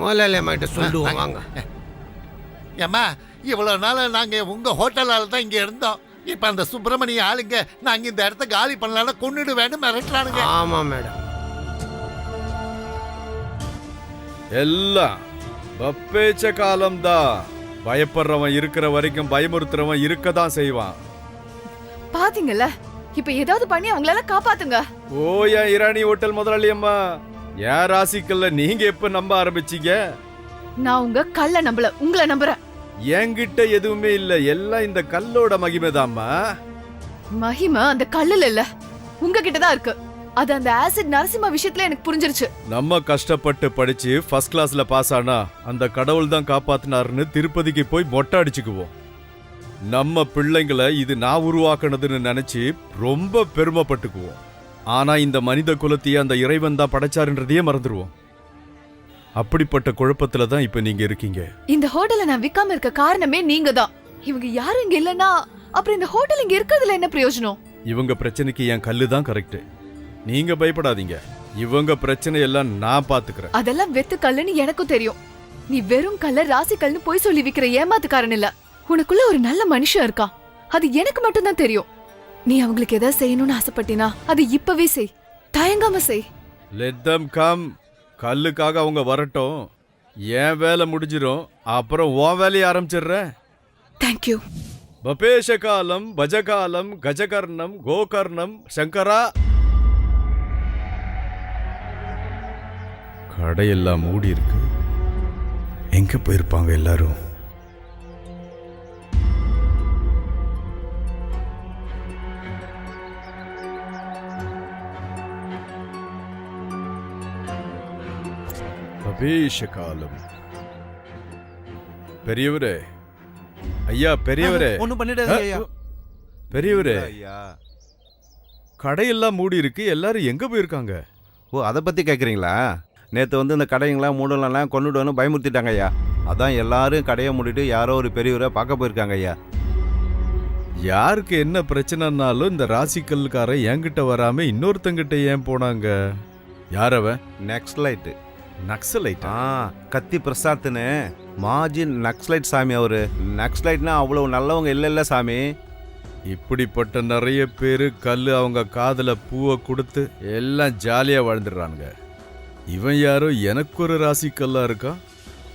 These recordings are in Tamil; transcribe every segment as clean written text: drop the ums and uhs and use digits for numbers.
முதலாளி அம்மாட்ட சொல்லுவோம் வாங்க. ஏம்மா இவ்வளவு நாள் நாங்க உங்க ஹோட்டலால தான் இங்க இருந்தோம். இப்ப அந்த சுப்பிரமணிய ஆளுங்க நாங்க இந்த இடத்த காலி பண்ணலாம் கொன்னுடுவேன்னு மிரட்டுறானுங்க. ஆமா மேடம். எல்லாம் பப்பேச்ச காலம்தான். பயப்படுறவன் இருக்கிற வரைக்கும் பயமுறுத்துறவன் இருக்கதான் செய்வான். பாத்தீங்கல்ல, இப்ப ஏதாவது பண்ணி அவங்களால காப்பாத்துங்க. ஓ என் இராணி ஹோட்டல் முதலாளி அம்மா, என் ராசிக்கல்ல நீங்க எப்ப நம்ப ஆரம்பிச்சீங்க? நான் உங்க கல்ல நம்பல, உங்களை நம்புறேன். என்கிட்ட எதுவுமே இல்ல, எல்லாம் இந்த கல்லோட மகிமைதாம்மா. மகிமை அந்த கல்லுல இல்ல, உங்ககிட்டதான் இருக்கு. அது அந்த ஆசிட் நரசிம்மா விஷயத்துல எனக்கு புரிஞ்சிருச்சு. நம்ம கஷ்டப்பட்டு படிச்சு ஃபர்ஸ்ட் கிளாஸ்ல பாஸ் ஆனா அந்த கடவுள் தான் காப்பாத்தினாருன்னு திருப்பதிக்கு போய் மொட்டை அடிச்சுக்குவோம். நம்ம பிள்ளைங்களை இது நான் உருவாக்குனதுன்னு நினைச்சு ரொம்ப பெருமைப்பட்டுக்குவோம். ஆனா இந்த மனித குலத்தையே அந்த இறைவன் தான் படைச்சாருன்றதையே மறந்துடுவோம். அப்படிப்பட்ட குழப்பத்துல தான் இப்ப நீங்க இருக்கீங்க. இந்த ஹோட்டலை நான் விக்காம இருக்க காரணமே நீங்க தான். இவங்க யாரும் இங்க இல்லன்னா அப்புறம் இந்த ஹோட்டல் இங்க இருக்கிறதுல என்ன பிரயோஜனம்? இவங்க பிரச்சனைக்கு என் கல்லு தான் கரெக்ட். நீங்க பயப்படாதீங்க, இவங்க பிரச்சனை எல்லாம் நான் பாத்துக்கிறேன். அதெல்லாம் வெத்து கல்லுன்னு எனக்கும் தெரியும். நீ வெறும் கல்ல ராசி கல்னு போய் சொல்லி விக்கிற ஏமாத்துக்காரன் இல்ல. உனக்குள்ள ஒரு நல்ல மனுஷன் இருக்கான், அது எனக்கு மட்டும் தான் தெரியும். நீ அவங்களுக்கு ஏதாவது செய்யணும்னு ஆசைப்பட்டினா அது இப்பவே செய், தயங்காம செய். Let them come. கல்லுக்காக அவங்க வரட்டும், என் வேலை முடிஞ்சிரும், அப்புறம் உன் வேலையை ஆரம்பிச்சிடுறேன். தேங்க்யூ. பபேஷகாலம் பஜகாலம் கஜகர்ணம் கோகர்ணம் சங்கரா. கடையெல்லாம் மூடி இருக்கு, எங்க போயிருப்பாங்க எல்லாரும்? பபேஷகாலம். பெரியவரே, ஐயா பெரியவரே, ஒண்ணும் பண்ணிடாதீங்க ஐயா. பெரியவரே, ஐயா, கடையெல்லாம் மூடி இருக்கு, எல்லாரும் எங்க போயிருக்காங்க? ஓ அதை பத்தி கேக்குறீங்களா? நேற்று வந்து இந்த கடைங்களாம் மூடலாம் கொண்டுடுவேன்னு பயமுறுத்திட்டாங்க ஐயா. அதான் எல்லாரும் கடையை மூடிட்டு யாரோ ஒரு பெரியவரை பார்க்க போயிருக்காங்க ஐயா. யாருக்கு என்ன பிரச்சனைனாலும் இந்த ராசிக்கல்காரன் என்கிட்ட வராம இன்னொருத்தங்கிட்ட ஏன் போனாங்க? யார் அவன்? நக்ஸலைட். நக்ஸலைட்? கத்தி பிரசாத்னு மாஜி நக்ஸலைட் சாமி. அவரு நக்ஸலைட்னா அவ்வளவு நல்லவங்க இல்ல சாமி. இப்படிப்பட்ட நிறைய பேரு கல்லு அவங்க காதுல பூவை கொடுத்து எல்லாம் ஜாலியா வாழ்ந்துடுறானுங்க. இவன் யாரோ எனக்கு ஒரு ராசி கல்லா இருக்கா.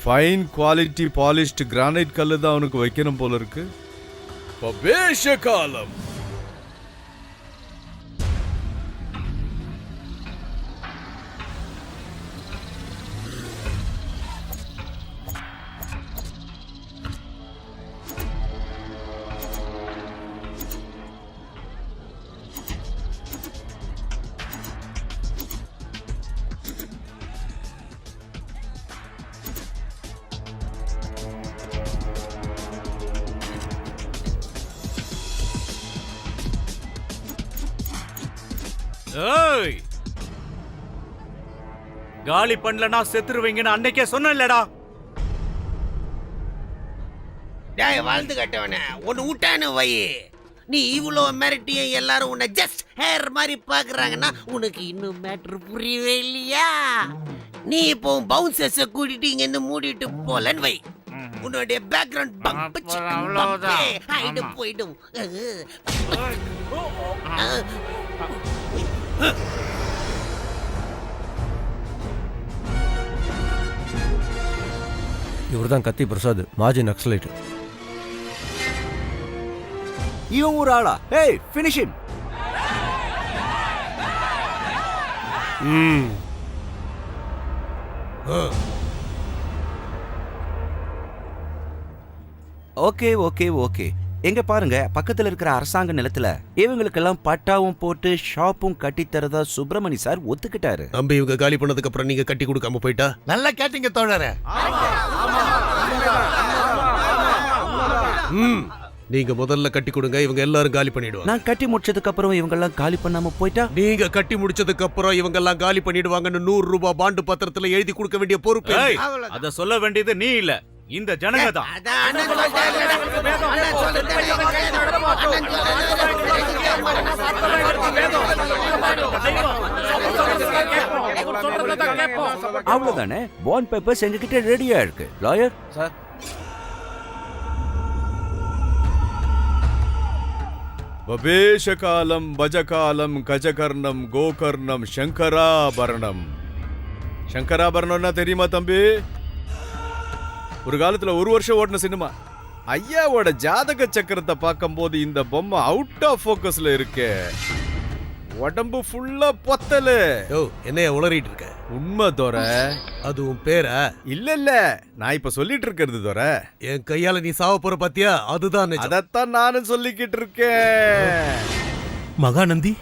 ஃபைன் குவாலிட்டி பாலிஷ்டு கிரானைட் கல்லு தான் அவனுக்கு வைக்கணும் போல இருக்கு. பபேஷ காலம். ஏய், காலி பண்ணலனா செத்துருவீங்கன்னு அன்னைக்கே சொன்னேன்லடா. டேய் வாழ்ந்து கட்டவனே, ஒன்னு விட்டானு வை. நீ இவ்வளோ மிரட்டியும் எல்லாரும் உன்னை ஜஸ்ட் ஹேர் மாதிரி பாக்குறாங்கன்னா உனக்கு இன்னும் மேட்ரு புரியவே இல்லையா? நீ இப்போ பவுன்சர்ஸை கூட்டிட்டு இங்க இருந்து மூடிட்டு போலன்னு வை. உன்னுடைய பேக்ரவுண்ட் பம்ப் ஆயிடு போயிடும். இவர்தான் கத்தி பிரசாத், மாஜி நக்ஸலைட். இவன் ஒரு ஆளா? ஏய் finish him. Okay okay okay. எங்க பாருங்க, பக்கத்துல இருக்கிற அரசாங்க நிலத்துல இவங்களுக்கெல்லாம் பட்டாவும் போட்டு ஷாப்பும் கட்டி தரதா சுப்பிரமணி சார் ஒத்துக்கிட்டாரு. தம்பி இவங்க காலி பண்ணதுக்கு அப்புறம் நீங்க கட்டி கொடுக்காம போயிட்டா? நல்லா கேட்டீங்க தோழரே. நீங்க முதல்ல கட்டி கொடுங்க, இவங்க எல்லாரும் காலி பண்ணிடுவாங்க. நான் கட்டி முடிச்சதுக்கு அப்புறம் இவங்க எல்லாம் காலி பண்ணாம போயிட்டா? நீங்க கட்டி முடிச்சதுக்கு அப்புறம் இவங்க எல்லாம் காலி பண்ணிடுவாங்கன்னு 100 ரூபாய் பாண்டு பத்திரத்துல எழுதி கொடுக்க வேண்டிய பொறுப்பு. அத சொல்ல வேண்டியது நீ இல்ல, இந்த ஜனங்க தான். அதான் அண்ணன் சொல்றாருலடா. அண்ணன் சொல்றதை நீங்க கேட்கணும். அண்ணன் அவ்வளவுதானே. பாண்ட் பேப்பர்ஸ் எங்ககிட்ட ரெடியா இருக்கு. லாயர் சார் வபேஷகாலம் பஜகாலம் கஜகர்ணம் கோகர்ணம் சங்கராபரணம். சங்கராபரணம்னா தெரியுமா தம்பி? ஒரு காலத்துல ஒரு வருஷம் ஓடின சினிமா. ஐயாவோட ஜாதக சக்கரத்தை பார்க்கும்போது இந்த பொம்மை அவுட் ஆஃப் ஃபோக்கஸ்ல இருக்கு. உடம்பு ஃபுல்லா பொத்தல. யோ என்னைய உளறிட்டு இருக்க? உண்மை தோற. அது உன் பேரா? இல்ல நான் இப்ப சொல்லிட்டு இருக்கிறது தோற. என் கையால நீ சாவ போற பாத்தியா? அதுதான் நிஜம். அதத்தான் நானும் சொல்லிக்கிட்டு இருக்கேன். மகாநந்தி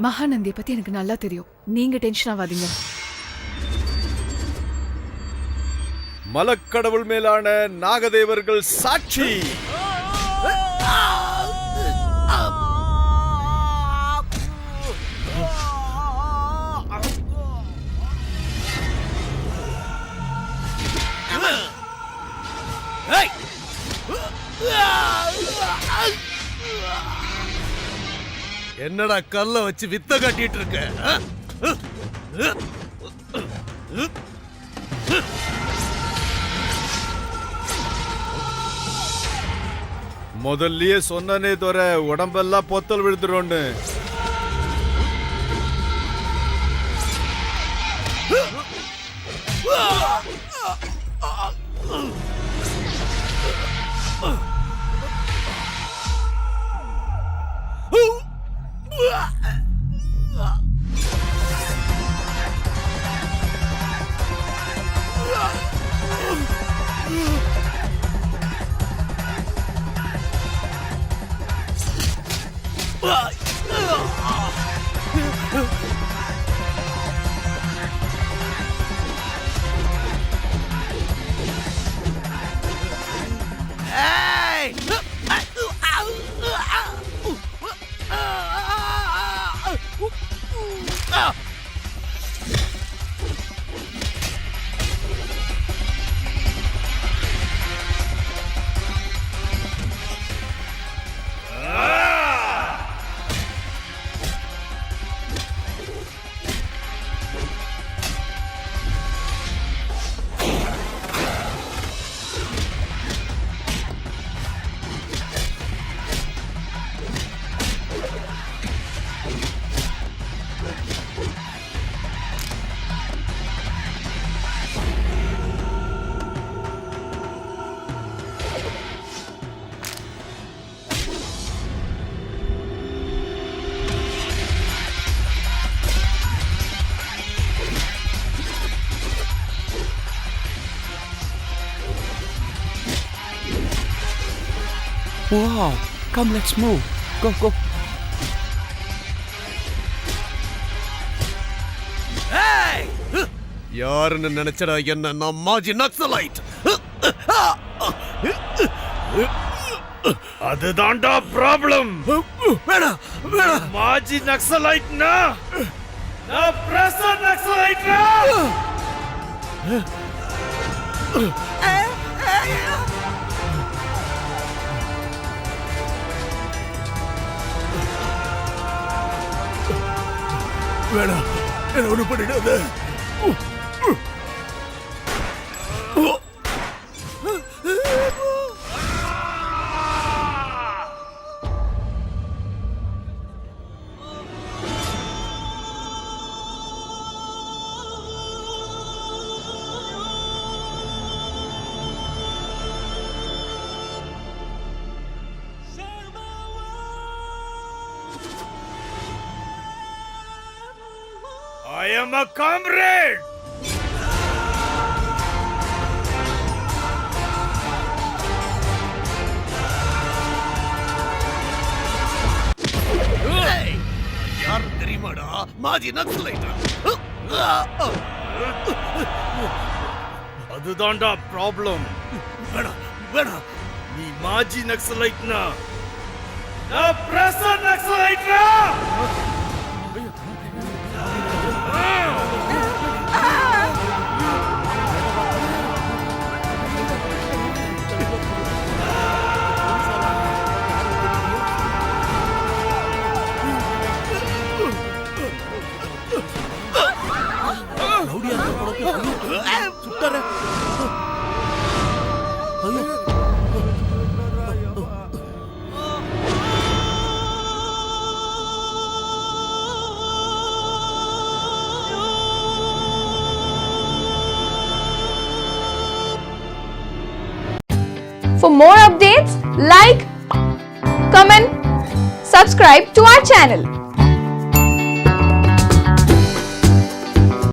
மகாநந்தியை பத்தி எனக்கு நல்லா தெரியும். நீங்க டென்ஷன் ஆகாதீங்க. மலக்கடவுள் மேலான நாகதேவர்கள் சாட்சி. என்னடா கல்ல வச்சு வித்த காட்டிட்டு இருக்க? முதல்லயே சொன்னனே தோற, உடம்பெல்லாம் பொத்தல் விழுந்துரும்னு. Wow, come let's move. Go. யாருன்னு நினைச்சடா என்ன? நான் மாஜி நக்சலைட். அதுதான்டா ப்ராப்ளம். வேணாம் மாஜி நக்சலைட்னா நான் பிரசன்ட் நக்சலைட்னா. வேணாம், என்ன ஒண்ணு பண்ணிடாத. I am a comrade. யார் தெரியுமாடா? மாஜி நக்சலைட். அதுதான்டா ப்ராப்ளம். வேணாம். நீ மாஜி நக்சலைட்னா நான் present நக்சலைட்னா. For more updates, like, comment, subscribe to our channel.